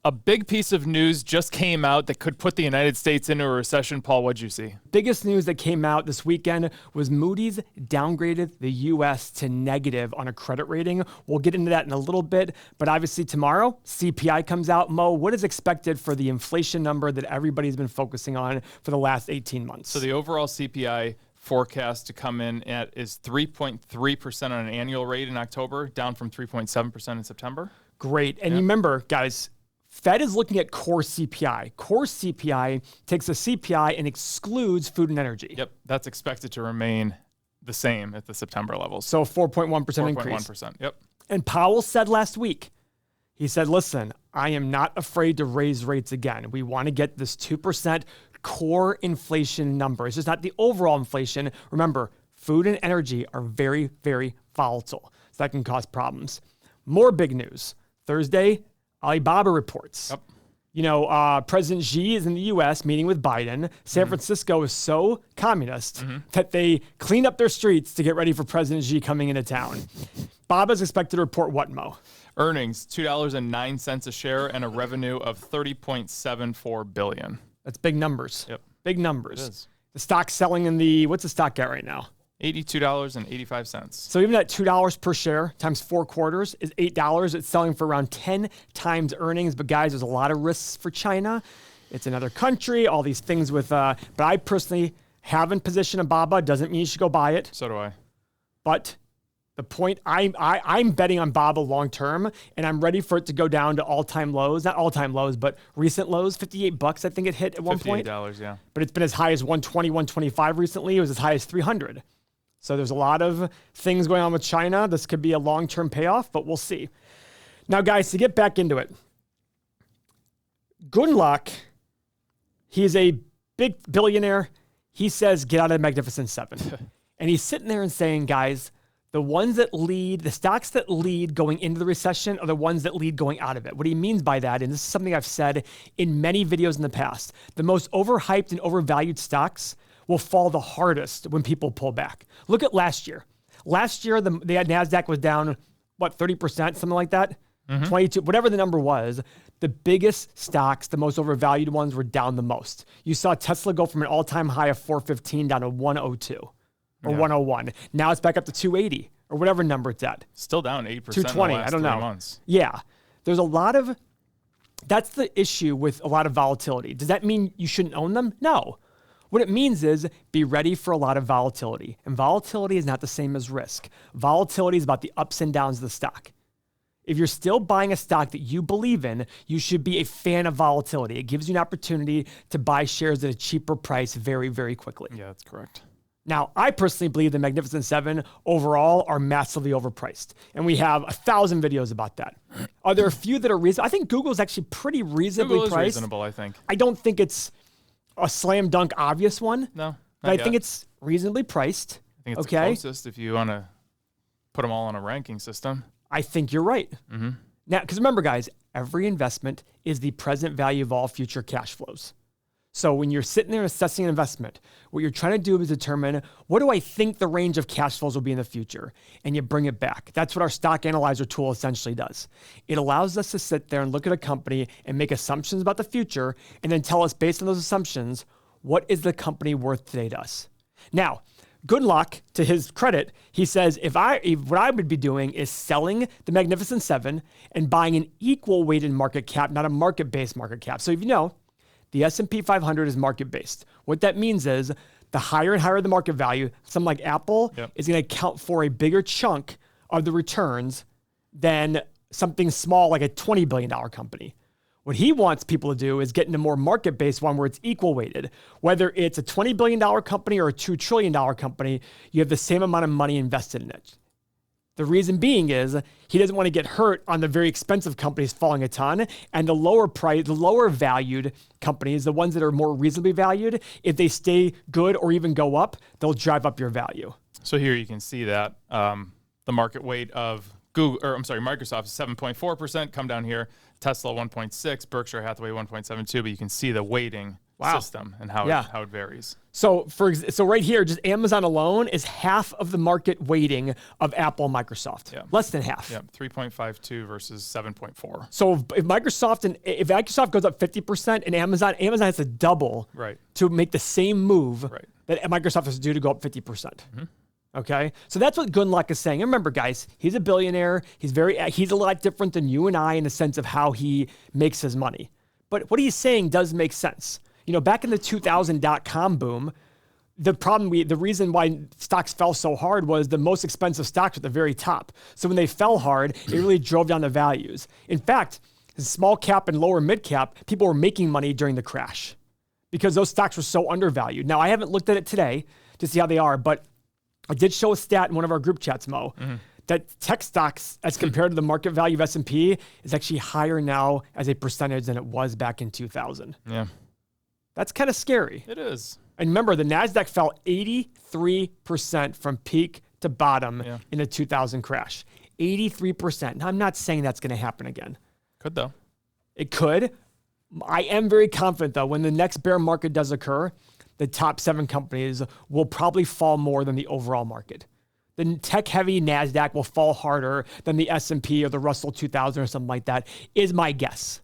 A big piece of news just came out that could put the United States into a recession. Paul, what'd you see? Biggest news that came out this weekend was Moody's downgraded the U.S. to negative on a credit rating. We'll get into that in a little bit, but obviously tomorrow, CPI comes out. Mo, what is expected for the inflation number that everybody's been focusing on for the last 18 months? So the overall CPI forecast to come in at is 3.3% on an annual rate in October, down from 3.7% in September. Great. And you remember, guys, Fed is looking at core CPI. Core CPI takes the CPI and excludes food and energy. Yep, that's expected to remain the same at the September levels. So 4.1% increase. 4.1%, yep. And Powell said last week, he said, listen, I am not afraid to raise rates again. We want to get this 2% core inflation number. It's just not the overall inflation. Remember, food and energy are very, very volatile. So that can cause problems. More big news. Thursday, Alibaba reports. Yep. You know, President Xi is in the U.S. meeting with Biden. San Francisco is so communist that they clean up their streets to get ready for President Xi coming into town. Baba is expected to report what, Mo? Earnings, $2.09 a share, and a revenue of $30.74 billion. That's big numbers. Yep. Big numbers. It is. The stock's selling in the, what's the stock at right now? $82.85. So even at $2 per share times 4 quarters is $8. It's selling for around 10 times earnings. But guys, there's a lot of risks for China. It's another country, all these things with, but I personally haven't positioned Alibaba. Doesn't mean you should go buy it. So do I. But the point, I'm betting on Alibaba long term, and I'm ready for it to go down to all-time lows. Not all-time lows, but recent lows. $58, I think it hit at one point. $58, yeah. But it's been as high as 120, 125 recently. It was as high as 300. So there's a lot of things going on with China. This could be a long-term payoff, but we'll see. Now, guys, to get back into it, Gundlach, he's a big billionaire. He says, get out of the Magnificent Seven. And he's sitting there and saying, guys, the ones that lead, the stocks that lead going into the recession are the ones that lead going out of it. What he means by that, and this is something I've said in many videos in the past, the most overhyped and overvalued stocks will fall the hardest when people pull back. Look at last year. Last year, the NASDAQ was down, 30%, something like that? 22, whatever the number was. The biggest stocks, the most overvalued ones, were down the most. You saw Tesla go from an all-time high of 415 down to 102 or 101. Now it's back up to 280 or whatever number it's at. Still down 8% 220, in the last I don't know. 3 months. Yeah. There's a lot of, that's the issue with a lot of volatility. Does that mean you shouldn't own them? No. What it means is be ready for a lot of volatility. And volatility is not the same as risk. Volatility is about the ups and downs of the stock. If you're still buying a stock that you believe in, you should be a fan of volatility. It gives you an opportunity to buy shares at a cheaper price very, very quickly. Yeah, that's correct. Now, I personally believe the Magnificent Seven overall are massively overpriced. And we have 1,000 videos about that. Are there a few that are reasonable? I think Google's actually pretty reasonably Google is priced. Reasonable, I think. I don't think it's a slam dunk obvious one. No. But I think it's reasonably priced. I think it's the closest if you want to put them all on a ranking system. I think you're right. Now, because remember, guys, every investment is the present value of all future cash flows. So when you're sitting there assessing an investment, what you're trying to do is determine, what do I think the range of cash flows will be in the future? And you bring it back. That's what our stock analyzer tool essentially does. It allows us to sit there and look at a company and make assumptions about the future and then tell us, based on those assumptions, what is the company worth today to us? Now, Gundlach, to his credit, he says, what I would be doing is selling the Magnificent Seven and buying an equal weighted market cap, not a market-based market cap. So if you know, the S&P 500 is market-based. What that means is the higher and higher the market value, something like Apple is going to account for a bigger chunk of the returns than something small like a $20 billion company. What he wants people to do is get into more market-based one where it's equal weighted. Whether it's a $20 billion company or a $2 trillion company, you have the same amount of money invested in it. The reason being is he doesn't want to get hurt on the very expensive companies falling a ton, and the lower valued companies, the ones that are more reasonably valued, if they stay good or even go up, they'll drive up your value. So here you can see that the market weight of Microsoft is 7.4%. Come down here, Tesla 1.6, Berkshire Hathaway 1.72. But you can see the weighting system and how it varies. So right here, just Amazon alone is half of the market weighting of Apple and Microsoft. Yeah. Less than half. Yeah, 3.52 versus 7.4. So if Microsoft goes up 50% and Amazon has to double to make the same move that Microsoft has to do to go up 50%. Okay, so that's what Gundlach is saying. And remember, guys, he's a billionaire. He's a lot different than you and I in the sense of how he makes his money. But what he's saying does make sense. You know, back in the 2000 .com boom, the reason why stocks fell so hard was the most expensive stocks were at the very top. So when they fell hard, it really drove down the values. In fact, small cap and lower mid cap, people were making money during the crash because those stocks were so undervalued. Now, I haven't looked at it today to see how they are, but I did show a stat in one of our group chats, Mo, that tech stocks, as compared to the market value of S&P, is actually higher now as a percentage than it was back in 2000. Yeah. That's kind of scary. It is. And remember, the NASDAQ fell 83% from peak to bottom in the 2000 crash. 83%. Now, I'm not saying that's going to happen again. Could, though. It could. I am very confident, though, when the next bear market does occur, the top 7 companies will probably fall more than the overall market. The tech-heavy NASDAQ will fall harder than the S&P or the Russell 2000 or something like that, is my guess.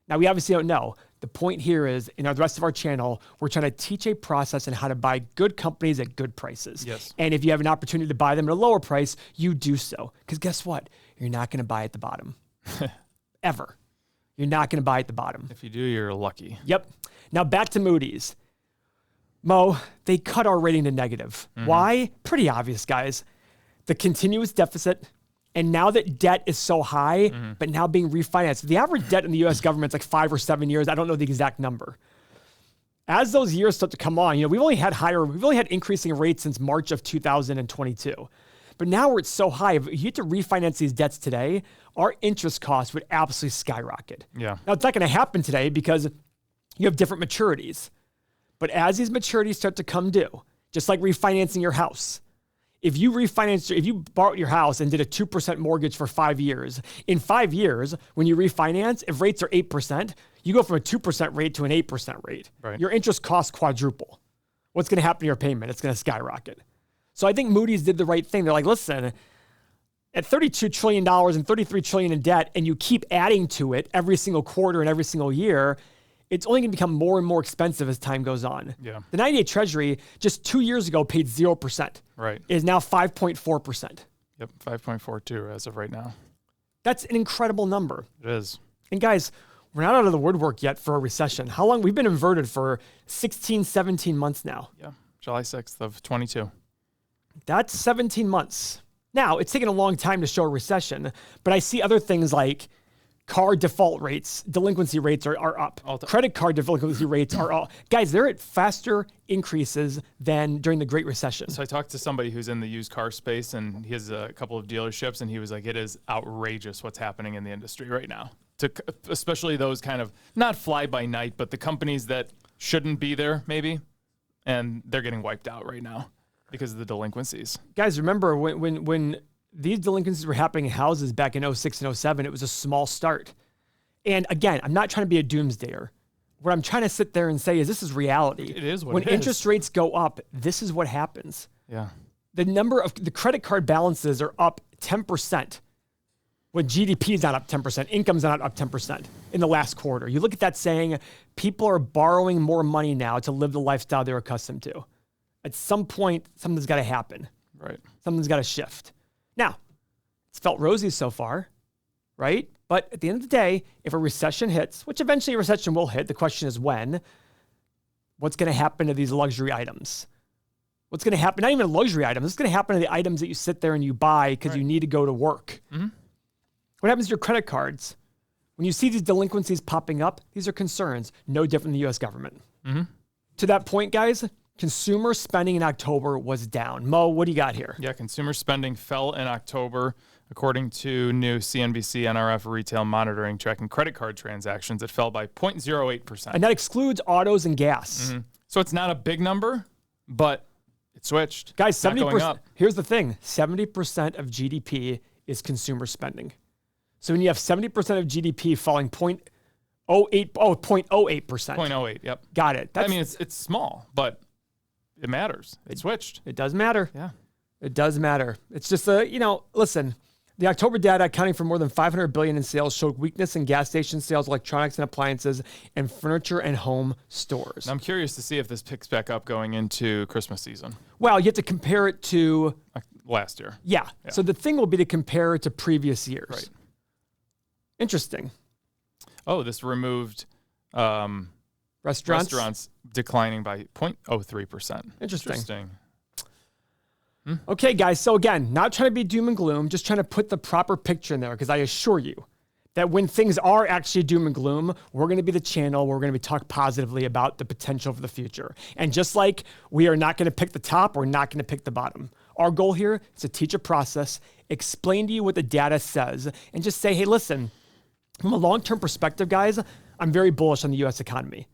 Now, we obviously don't know. The point here is, in the rest of our channel, we're trying to teach a process on how to buy good companies at good prices. Yes. And if you have an opportunity to buy them at a lower price, you do so. Because guess what? You're not going to buy at the bottom. Ever. You're not going to buy at the bottom. If you do, you're lucky. Yep. Now, back to Moody's. Mo, they cut our rating to negative. Why? Pretty obvious, guys. The continuous deficit, and now that debt is so high, but now being refinanced. The average debt in the U.S. government is like 5 or 7 years. I don't know the exact number. As those years start to come on, we've only had increasing rates since March of 2022. But now where it's so high, if you had to refinance these debts today, our interest costs would absolutely skyrocket. Yeah. Now, it's not going to happen today because you have different maturities. But as these maturities start to come due, just like refinancing your house, if you borrowed your house and did a 2% mortgage for 5 years, in 5 years, when you refinance, if rates are 8%, you go from a 2% rate to an 8% rate. Right. Your interest costs quadruple. What's going to happen to your payment? It's going to skyrocket. So I think Moody's did the right thing. They're like, listen, at $32 trillion and $33 trillion in debt, and you keep adding to it every single quarter and every single year, it's only going to become more and more expensive as time goes on. Yeah. The 90-day Treasury just 2 years ago paid 0%. Right. It is now 5.4%. Yep, 5.42 as of right now. That's an incredible number. It is. And guys, we're not out of the woodwork yet for a recession. How long? We've been inverted for 16, 17 months now. Yeah, July 6th of 22. That's 17 months. Now, it's taken a long time to show a recession, but I see other things like car default rates, delinquency rates are up. Credit card delinquency rates are up. Guys, they're at faster increases than during the Great Recession. So I talked to somebody who's in the used car space, and he has a couple of dealerships, and he was like, it is outrageous what's happening in the industry right now. Especially those kind of, not fly-by-night, but the companies that shouldn't be there, maybe, and they're getting wiped out right now because of the delinquencies. Guys, remember when these delinquencies were happening in houses back in 06 and 07, it was a small start. And again, I'm not trying to be a doomsdayer. What I'm trying to sit there and say is this is reality. It is what when it is. Interest rates go up, this is what happens. Yeah. The number of the credit card balances are up 10%. When GDP is not up 10%, income's not up 10% in the last quarter. You look at that saying, people are borrowing more money now to live the lifestyle they're accustomed to. At some point, something's got to happen. Right. Something's got to shift. Now, it's felt rosy so far, right? But at the end of the day, if a recession hits, which eventually a recession will hit, the question is when, what's going to happen to these luxury items? What's going to happen? Not even luxury items. What's going to happen to the items that you sit there and you buy because you need to go to work? Mm-hmm. What happens to your credit cards? When you see these delinquencies popping up, these are concerns, no different than the U.S. government. Mm-hmm. To that point, guys, consumer spending in October was down. Mo, what do you got here? Yeah, consumer spending fell in October, according to new CNBC NRF retail monitoring tracking credit card transactions. It fell by 0.08%. And that excludes autos and gas. Mm-hmm. So it's not a big number, but it switched. Guys, 70%. Here's the thing. 70% of GDP is consumer spending. So when you have 70% of GDP falling 0.08%. 0.08, yep. Got it. I mean, it's small, but it matters. It switched. It does matter. Yeah. It does matter. It's just listen, the October data accounting for more than $500 billion in sales showed weakness in gas station sales, electronics and appliances, and furniture and home stores. I'm curious to see if this picks back up going into Christmas season. Well, you have to compare it to last year. Yeah. So the thing will be to compare it to previous years. Right. Interesting. Oh, this removed restaurants declining by 0.03%. Interesting. Okay, guys. So again, not trying to be doom and gloom, just trying to put the proper picture in there, because I assure you that when things are actually doom and gloom, we're going to be the channel where we're going to be talk positively about the potential for the future. And just like we are not going to pick the top, we're not going to pick the bottom. Our goal here is to teach a process, explain to you what the data says, and just say, hey, listen, from a long-term perspective, guys, I'm very bullish on the U.S. economy.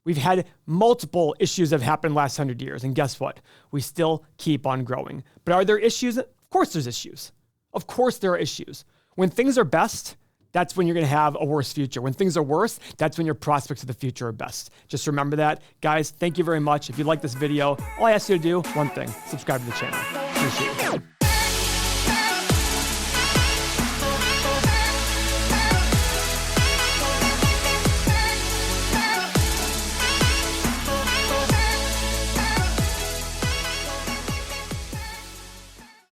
We've had multiple issues that have happened last 100 years, and guess what? We still keep on growing. But are there issues? Of course there's issues. Of course there are issues. When things are best, that's when you're going to have a worse future. When things are worse, that's when your prospects of the future are best. Just remember that. Guys, thank you very much. If you like this video, all I ask you to do, one thing, subscribe to the channel. Appreciate it.